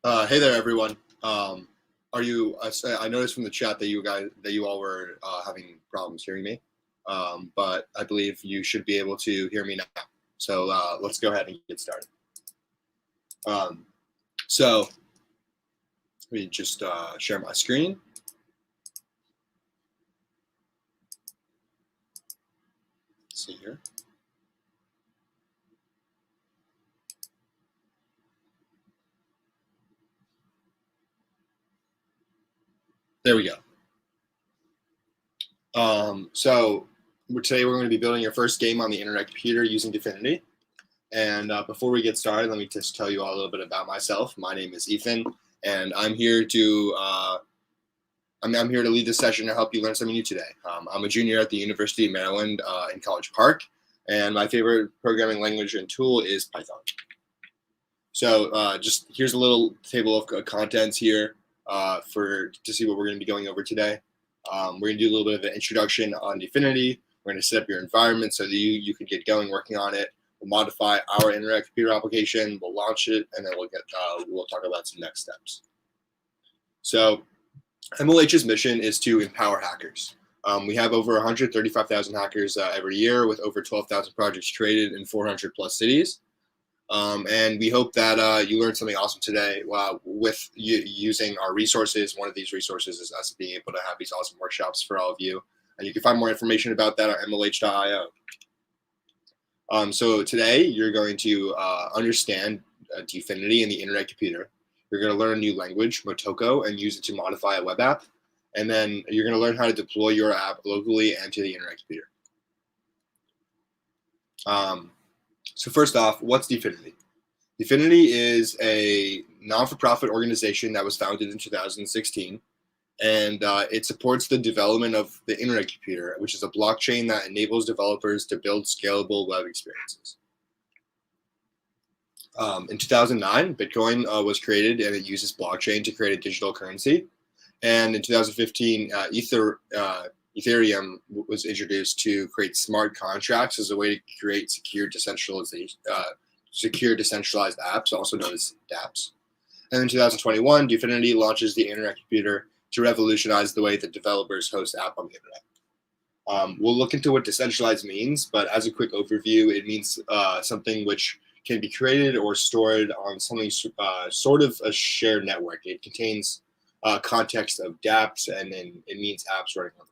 Hey there, everyone. Are you? I noticed from the chat that you all were having problems hearing me, but I believe you should be able to hear me now. So let's go ahead and get started. So let me just share my screen. Let's see here. There we go. So today we're going to be building your first game on the internet computer using Dfinity. And before we get started, let me just tell you all a little bit about myself. My name is Ethan, and I'm here to lead this session to help you learn something new today. I'm a junior at the University of Maryland in College Park, and my favorite programming language and tool is Python. So just here's a little table of contents here to see what we're going to be going over today. We're going to do a little bit of an introduction on Dfinity. We're going to set up your environment so that you can get going working on it. We'll modify our internet computer application. We'll launch it, and then we'll talk about some next steps. So MLH's mission is to empower hackers. We have over 135,000 hackers every year, with over 12,000 projects traded in 400 plus cities. And we hope that you learned something awesome today with using our resources. One of these resources is us being able to have these awesome workshops for all of you. And you can find more information about that on mlh.io. So today you're going to understand Dfinity and the internet computer. You're going to learn a new language, Motoko, and use it to modify a web app. And then you're going to learn how to deploy your app locally and to the internet computer. So first off, what's Dfinity? Dfinity is a non-for-profit organization that was founded in 2016, and it supports the development of the internet computer, which is a blockchain that enables developers to build scalable web experiences. In 2009, Bitcoin was created, and it uses blockchain to create a digital currency. And in 2015, Ethereum was introduced to create smart contracts as a way to create secure decentralized apps, also known as dApps. And in 2021, Dfinity launches the internet computer to revolutionize the way that developers host apps on the internet. We'll look into what decentralized means, but as a quick overview, it means something which can be created or stored on something sort of a shared network. It contains context of dApps, and then it means apps running on the blockchain.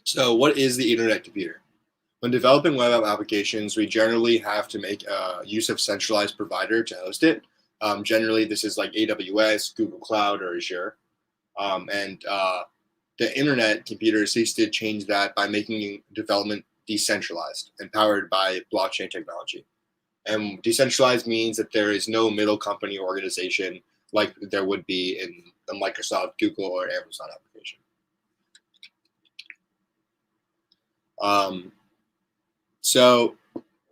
So what is the internet computer? When developing web app applications, we generally have to make use of centralized provider to host it. Generally, this is like AWS, Google Cloud, or Azure. The internet computer seeks to change that by making development decentralized and powered by blockchain technology. And decentralized means that there is no middle company organization like there would be in the Microsoft, Google, or Amazon application.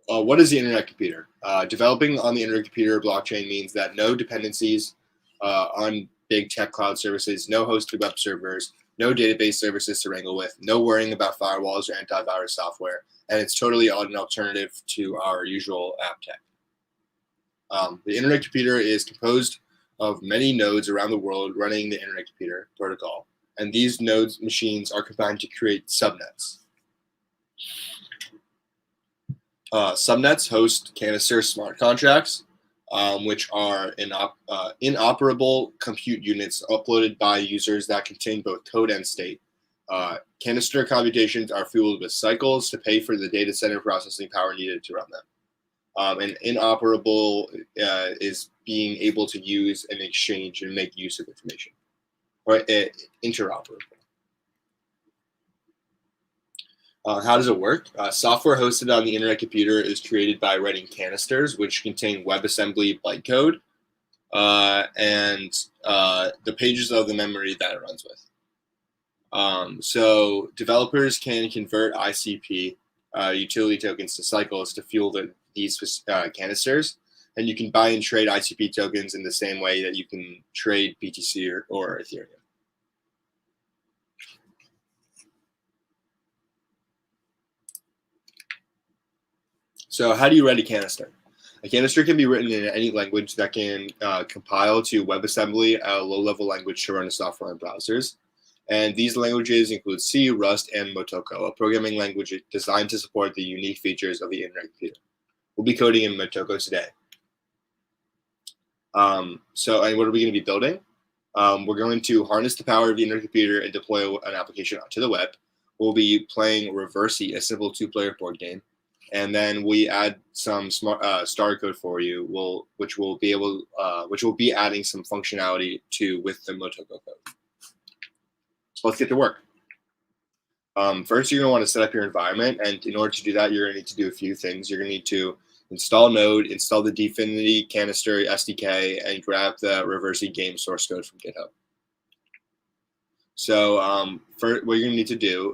What is the internet computer? Developing on the internet computer blockchain means that no dependencies on big tech cloud services, no hosted web servers, no database services to wrangle with, no worrying about firewalls or antivirus software, and it's totally an alternative to our usual app tech. The internet computer is composed of many nodes around the world running the internet computer protocol, and these nodes machines are combined to create subnets. Subnets host Canister smart contracts, which are inoperable compute units uploaded by users that contain both code and state. Canister computations are fueled with cycles to pay for the data center processing power needed to run them. And inoperable is being able to use and exchange and make use of information, or interoperable. How does it work? Software hosted on the internet computer is created by writing canisters, which contain WebAssembly bytecode and the pages of the memory that it runs with. So developers can convert ICP utility tokens to cycles to fuel these canisters, and you can buy and trade ICP tokens in the same way that you can trade BTC or Ethereum. So how do you write a canister? A canister can be written in any language that can compile to WebAssembly, a low-level language to run in software and browsers. And these languages include C, Rust, and Motoko, a programming language designed to support the unique features of the internet computer. We'll be coding in Motoko today. And what are we going to be building? We're going to harness the power of the internet computer and deploy an application onto the web. We'll be playing Reversi, a simple two-player board game. And then we add some star code for you, which will be adding some functionality with the Motoko code. So let's get to work. First, you're going to want to set up your environment, and in order to do that, you're going to need to do a few things. You're going to need to install Node, install the Dfinity Canister SDK, and grab the Reversi game source code from GitHub. So what you're going to need to do,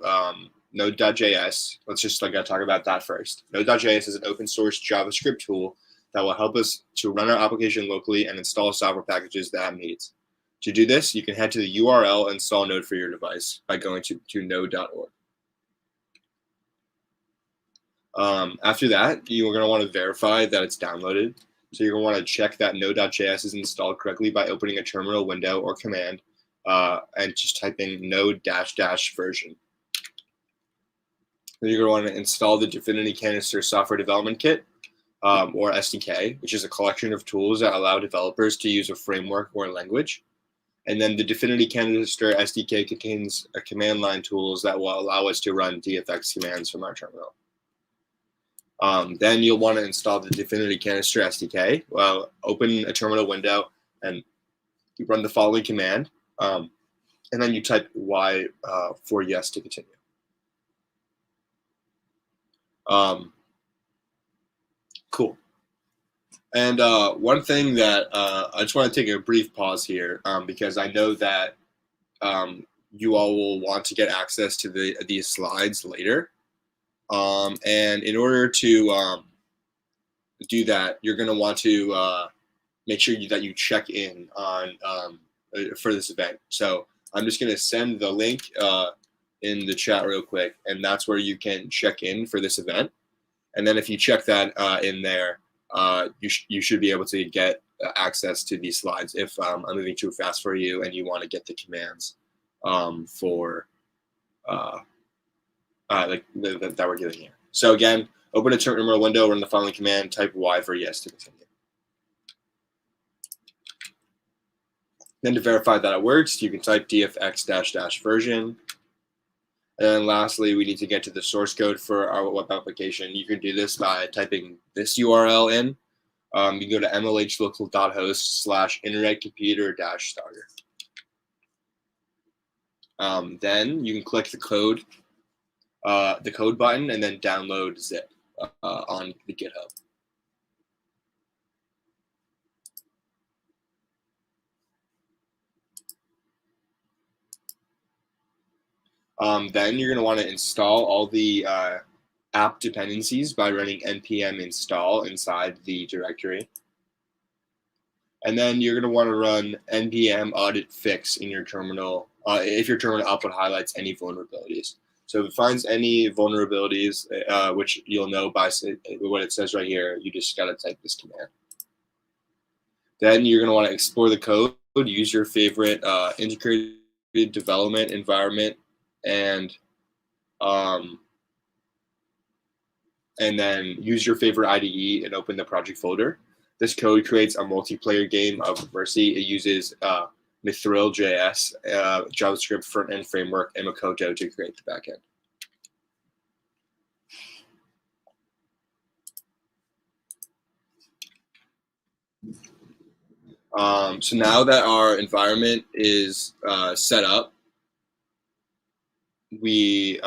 Node.js, let's just talk about that first. Node.js is an open source JavaScript tool that will help us to run our application locally and install software packages that it needs. To do this, you can head to the URL install Node for your device by going to node.org. After that, you're going to want to verify that it's downloaded. So you're going to want to check that Node.js is installed correctly by opening a terminal window or command and just typing node-version. Then you're going to want to install the Dfinity Canister software development kit, or SDK, which is a collection of tools that allow developers to use a framework or a language. And then the Dfinity Canister SDK contains a command line tools that will allow us to run DFX commands from our terminal. Then you'll want to install the Dfinity Canister SDK. Open a terminal window and you run the following command, and then you type Y for yes to continue. Cool. And one thing that I just want to take a brief pause here because I know that you all will want to get access to these slides later. And in order to do that, you're going to want to make sure that you check in on for this event. So I'm just going to send the link in the chat real quick, and that's where you can check in for this event. And then if you check that in there, you should be able to get access to these slides if I'm moving too fast for you and you want to get the commands for that we're giving here. So again, open a terminal window, run the following command, type Y for yes to continue. Then to verify that it works, you can type dfx -version. And then lastly, we need to get to the source code for our web application. You can do this by typing this URL in. You can go to mlhlocal.host/internetcomputer-starter. Then you can click the code button and then download zip on the GitHub. Then you're going to want to install all the app dependencies by running npm install inside the directory. And then you're going to want to run npm audit fix in your terminal if your terminal output highlights any vulnerabilities. So if it finds any vulnerabilities, which you'll know by what it says right here, you just got to type this command. Then you're going to want to explore the code, use your favorite integrated development environment, and then use your favorite IDE and open the project folder. This code creates a multiplayer game of Reversi. It uses Mithril.js, JavaScript front-end framework, and Makoto to create the backend. So now that our environment is set up, we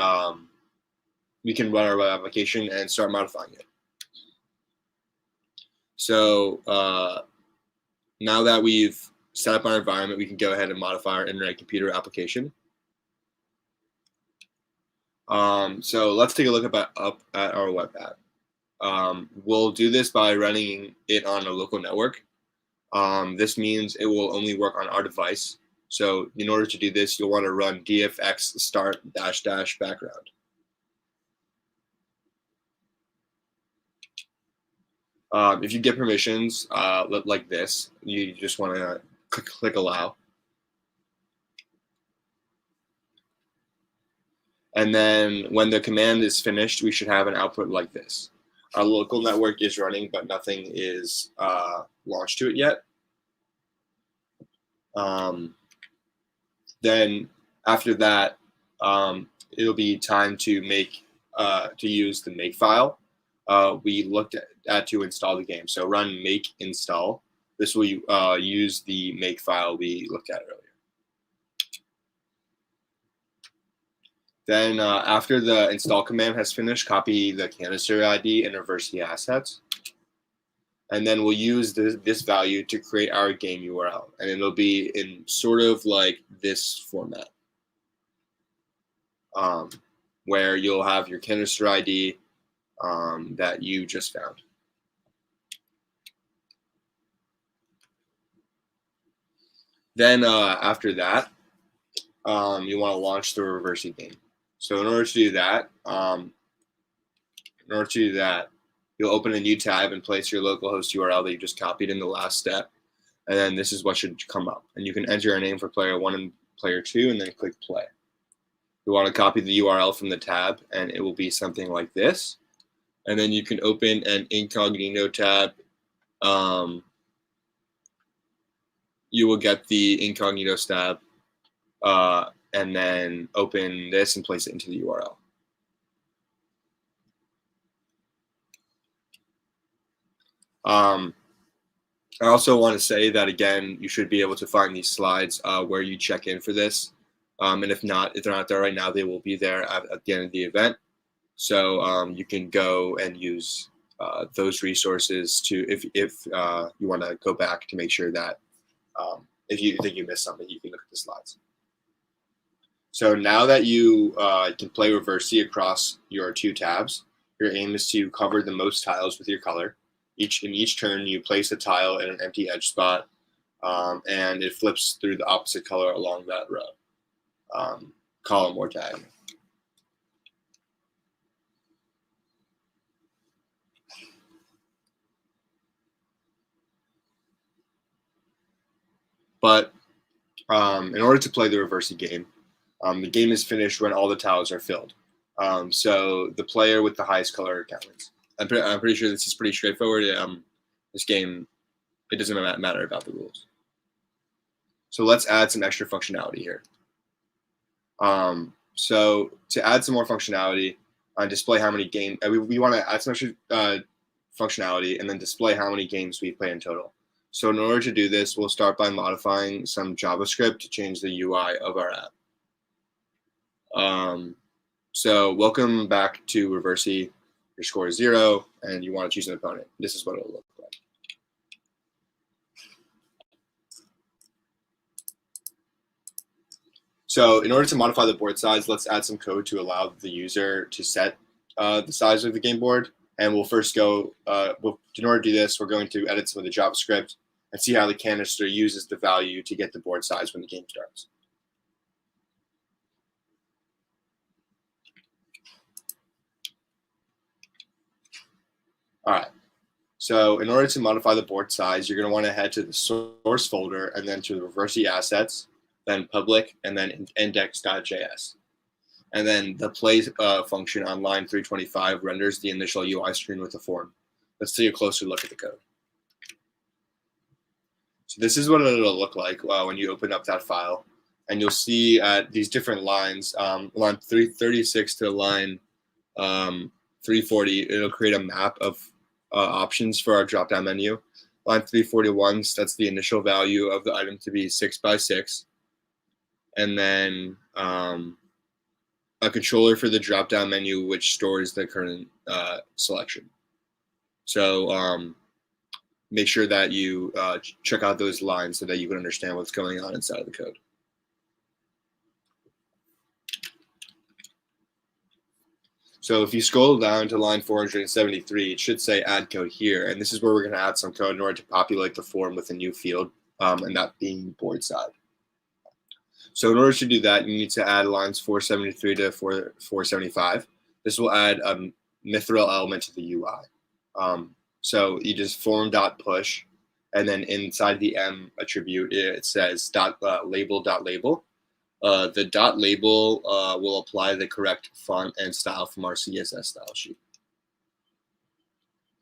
can run our web application and start modifying it. So now that we've set up our environment, we can go ahead and modify our internet computer application. So let's take a look up at our web app. We'll do this by running it on a local network. This means it will only work on our device. So in order to do this, you'll want to run dfx start -- background. If you get permissions like this, you just want to click allow. And then when the command is finished, we should have an output like this. Our local network is running, but nothing is launched to it yet. Then after that, it'll be time to use the make file we looked at to install the game. So run make install. This will use the make file we looked at earlier. Then after the install command has finished, copy the canister ID and Reversi assets. And then we'll use this value to create our game URL. And it'll be in sort of like this format, where you'll have your canister ID that you just found. Then after that, you want to launch the Reversi game. So in order to do that, you'll open a new tab and place your localhost URL that you just copied in the last step. And then this is what should come up. And you can enter a name for player 1 and player 2 and then click play. You want to copy the URL from the tab and it will be something like this. And then you can open an incognito tab. You will get the incognito tab and then open this and place it into the URL. I also want to say that, again, you should be able to find these slides where you check in for this. And if they're not there right now, they will be there at the end of the event. So you can go and use those resources to, if you want to go back to make sure that if you think you missed something, you can look at the slides. So now that you can play Reversi across your 2 tabs, your aim is to cover the most tiles with your color. In each turn, you place a tile in an empty edge spot, and it flips through the opposite color along that row, column or diagonal. But in order to play the Reversi game, the game is finished when all the tiles are filled. So the player with the highest color wins. I'm pretty sure this is pretty straightforward. This game, it doesn't matter about the rules. So let's add some extra functionality here. So to add some more functionality, display how many games, we want to add some extra functionality and then display how many games we play in total. So in order to do this, we'll start by modifying some JavaScript to change the UI of our app. So welcome back to Reversi. Your score is 0, and you want to choose an opponent. This is what it'll look like. So in order to modify the board size, let's add some code to allow the user to set the size of the game board. And we'll first go, in order to do this, we're going to edit some of the JavaScript and see how the canister uses the value to get the board size when the game starts. All right. So in order to modify the board size, you're going to want to head to the source folder and then to the Reversi assets, then public, and then index.js. And then the play function on line 325 renders the initial UI screen with a form. Let's take a closer look at the code. So this is what it'll look like when you open up that file. And you'll see at these different lines, line 336 to line 340, it'll create a map of options for our drop-down menu. Line 341 sets the initial value of the item to be 6 by 6. And then a controller for the drop-down menu, which stores the current selection. So make sure that you check out those lines so that you can understand what's going on inside of the code. So if you scroll down to line 473, it should say add code here. And this is where we're going to add some code in order to populate the form with a new field, and that being board side. So in order to do that, you need to add lines 473 to 475. This will add a mithril element to the UI. So you just form.push, and then inside the M attribute, it says label. The dot label will apply the correct font and style from our CSS style sheet.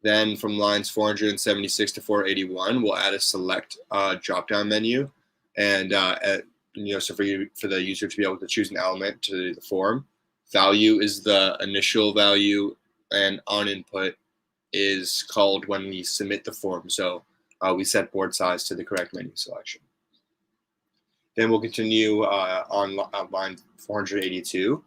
Then from lines 476 to 481, we'll add a select drop-down menu, and so for the user to be able to choose an element to the form. Value is the initial value, and on input is called when we submit the form. So we set board size to the correct menu selection. Then we'll continue on line 482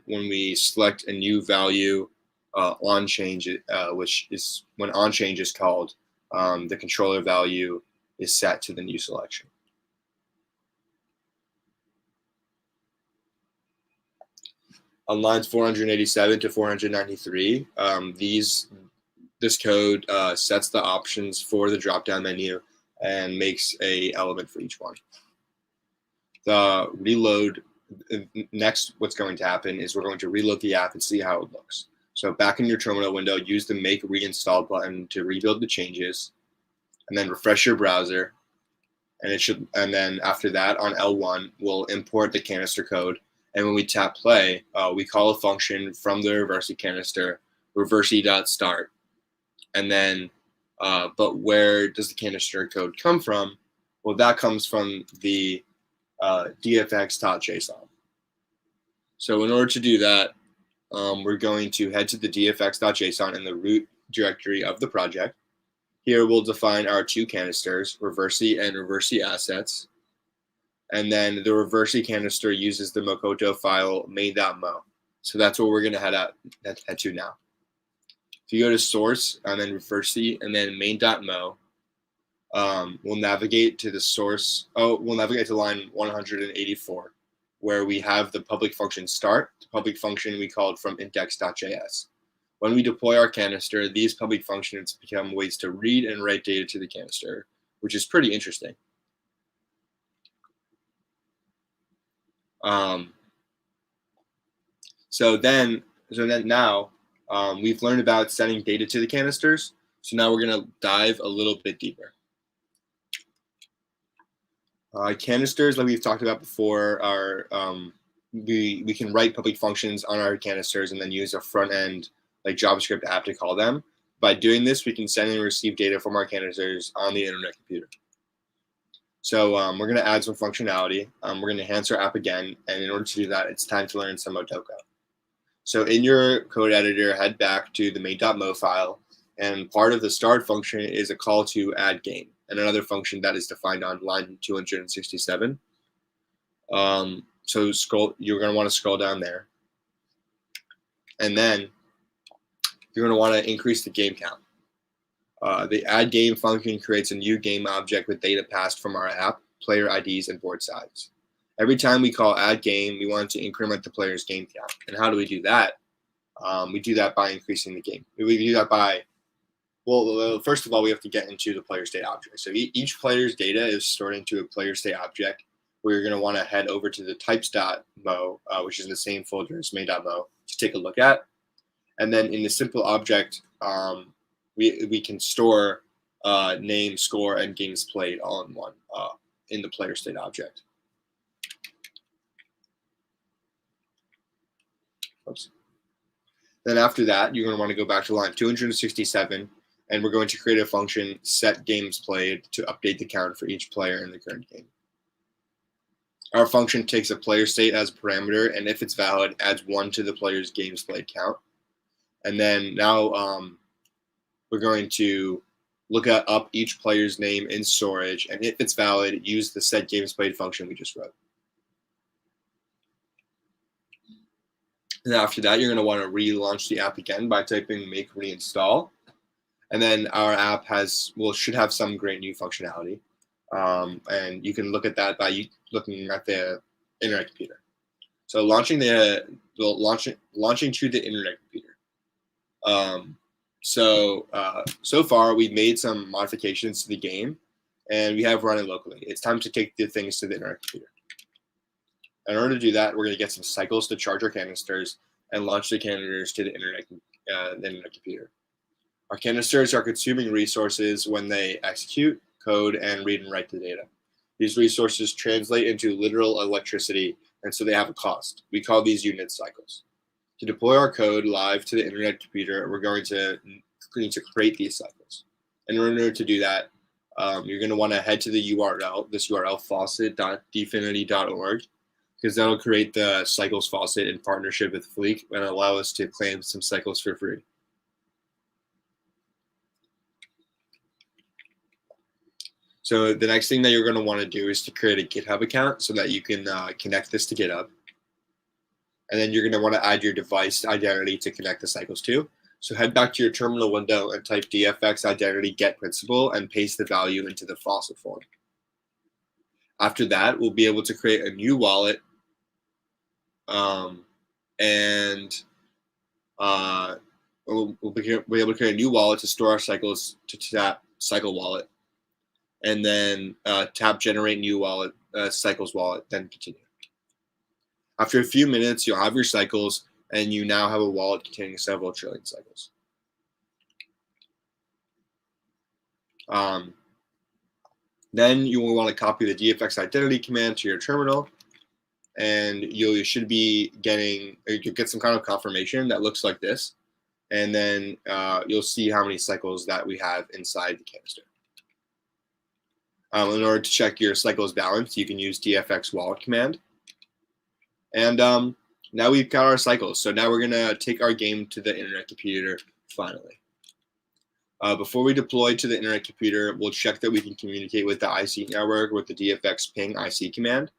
when we select a new value on change, which is when on change is called, the controller value is set to the new selection. On lines 487 to 493, this code sets the options for the drop-down menu and makes a element for each one. The reload, next what's going to happen is we're going to reload the app and see how it looks. So back in your terminal window, use the make reinstall button to rebuild the changes, and then refresh your browser. And then after that, on L1, we'll import the canister code. And when we tap play, we call a function from the Reversi canister, reversi.start. And then, but where does the canister code come from? Well, that comes from the dfx.json. So in order to do that, we're going to head to the dfx.json in the root directory of the project. Here we'll define our two canisters, Reversi and Reversi assets. And then the Reversi canister uses the Mokoto file main.mo. So that's what we're going to head to now. If you go to source and then Reversi and then main.mo, we'll navigate to the source. We'll navigate to line 184, where we have the public function start, the public function we called from index.js. When we deploy our canister, these public functions become ways to read and write data to the canister, which is pretty interesting. So then now we've learned about sending data to the canisters. So now we're going to dive a little bit deeper. Canisters, like we've talked about before, are we can write public functions on our canisters and then use a front end like JavaScript app to call them. By doing this, we can send and receive data from our canisters on the internet computer. So we're going to add some functionality. We're going to enhance our app again, and in order to do that, it's time to learn some Motoko. So in your code editor, head back to the main.mo file, and part of the start function is a call to add game, and another function that is defined on line 267. So you're going to want to scroll down there, and then you're going to want to increase the game count. The add game function creates a new game object with data passed from our app, player IDs, and board size. Every time we call add game, we want to increment the player's game count. And how do we do that? We do that by increasing the game. We do that by, well, first of all, we have to get into the player state object. So each player's data is stored into a player state object. We're going to want to head over to the types.mo, which is in the same folder as main.mo, to take a look at. And then in the simple object, we can store name, score, and games played all in one in the player state object. Oops. Then after that, you're going to want to go back to line 267, and we're going to create a function set games played to update the count for each player in the current game. Our function takes a player state as a parameter, and if it's valid, adds 1 to the player's games played count. And then now we're going to look up each player's name in storage, and if it's valid, use the set games played function we just wrote. And after that, you're going to want to relaunch the app again by typing make reinstall. And then our app should have some great new functionality. And you can look at that by looking at the internet computer. So launching to the internet computer. So far, we've made some modifications to the game, and we have run it locally. It's time to take the things to the internet computer. In order to do that, we're going to get some cycles to charge our canisters and launch the canisters to the internet computer. Our canisters are consuming resources when they execute, code, and read and write the data. These resources translate into literal electricity, and so they have a cost. We call these unit cycles. To deploy our code live to the internet computer, we're going to need to create these cycles. In order to do that, you're going to want to head to the URL, this URL, faucet.dfinity.org, because that'll create the cycles faucet in partnership with Fleek and allow us to claim some cycles for free. So the next thing that you're going to want to do is to create a GitHub account so that you can connect this to GitHub. And then you're going to want to add your device identity to connect the cycles to. So head back to your terminal window and type dfx identity get principal and paste the value into the faucet form. After that, we'll be able to create a new wallet we'll be able to create a new wallet to store our cycles to tap cycle wallet. And then tap generate new wallet, cycles wallet, then continue. After a few minutes, you'll have your cycles, and you now have a wallet containing several trillion cycles. Then you will want to copy the dfx identity command to your terminal, and you should be getting, you'll get some kind of confirmation that looks like this, and then you'll see how many cycles that we have inside the canister. In order to check your cycles balance, you can use dfx wallet command. And now we've got our cycles. So now we're going to take our game to the internet computer finally. Before we deploy to the internet computer, we'll check that we can communicate with the IC network with the dfx ping IC command.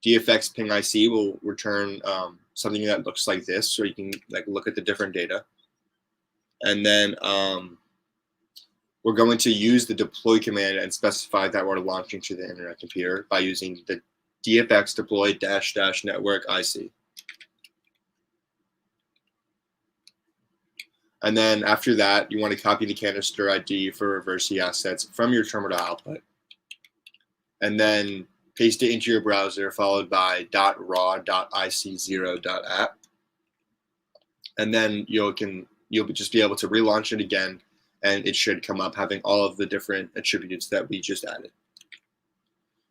dfx ping IC will return something that looks like this, so you can look at the different data. And then we're going to use the deploy command and specify that we're launching to the internet computer by using the dfx deploy -- network IC. And then after that, you want to copy the canister ID for Reversi assets from your terminal output. And then paste it into your browser, followed by .raw.ic0.app. And then you'll just be able to relaunch it again, and it should come up having all of the different attributes that we just added.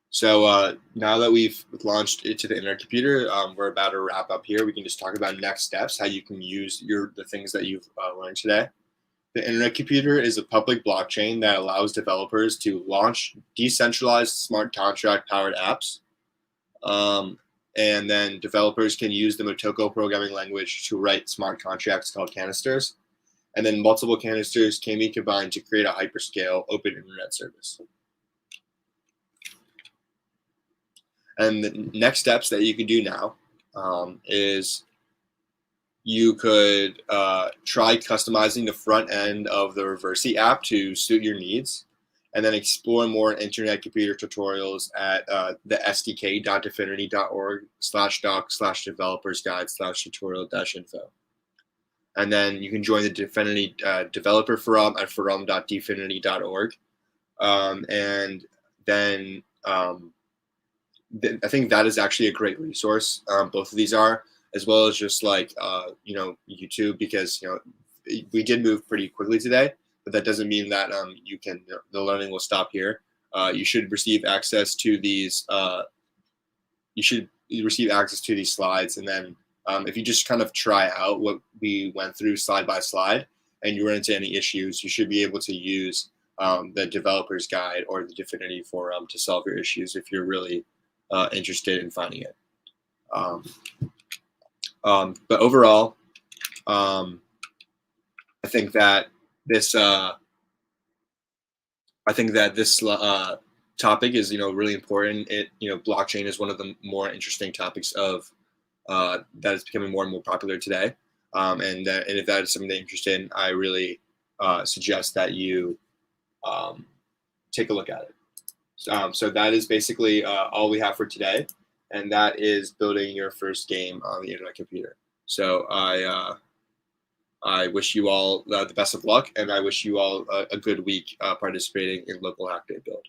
So now that we've launched it to the internet computer, we're about to wrap up here. We can just talk about next steps, how you can use the things that you've learned today. The internet computer is a public blockchain that allows developers to launch decentralized smart contract powered apps. And then developers can use the Motoko programming language to write smart contracts called canisters. And then multiple canisters can be combined to create a hyperscale open internet service. And the next steps that you can do now is you could try customizing the front end of the Reversi app to suit your needs, and then explore more internet computer tutorials at the sdk.dfinity.org/doc/developersguide/tutorial-info. And then you can join the Dfinity developer forum at forum.dfinity.org. And then I think that is actually a great resource. Both of these are, as well as just YouTube, because we did move pretty quickly today, but that doesn't mean that the learning will stop here. You should receive access to these. Slides, and then if you just kind of try out what we went through slide by slide, and you run into any issues, you should be able to use the developer's guide or the Dfinity forum to solve your issues if you're really interested in finding it. But overall, I think that this topic is really important. Blockchain is one of the more interesting topics of that is becoming more and more popular today. And if that is something that you're interested in, I really suggest that you take a look at it. So that is basically all we have for today, and that is building your first game on the internet computer. So I wish you all the best of luck, and I wish you all a good week participating in Local Hack Day Build.